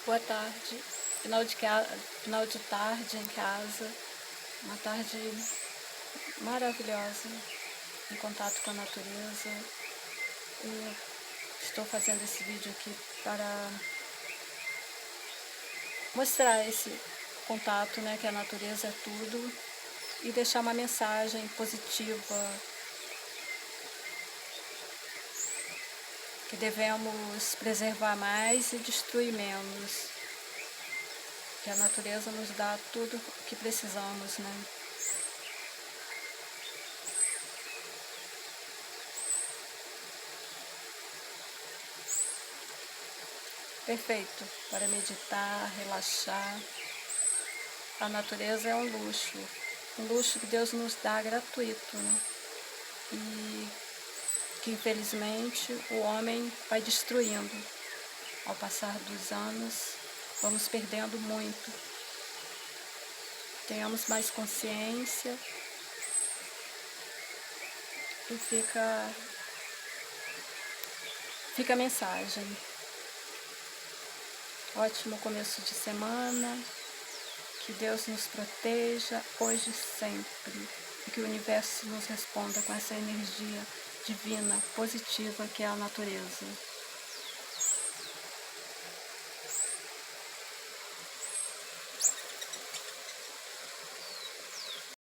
Boa tarde, final de tarde em casa, uma tarde maravilhosa, em contato com a natureza. E estou fazendo esse vídeo aqui para mostrar esse contato, né, que a natureza é tudo, e deixar uma mensagem positiva, que devemos preservar mais e destruir menos, que a natureza nos dá tudo o que precisamos, né? Perfeito para meditar, relaxar. A natureza é um luxo que Deus nos dá gratuito, né? E que infelizmente o homem vai destruindo. Ao passar dos anos, vamos perdendo muito. Tenhamos mais consciência e fica a mensagem. Ótimo começo de semana, que Deus nos proteja hoje e sempre, e que o universo nos responda com essa energia divina, positiva que é a natureza.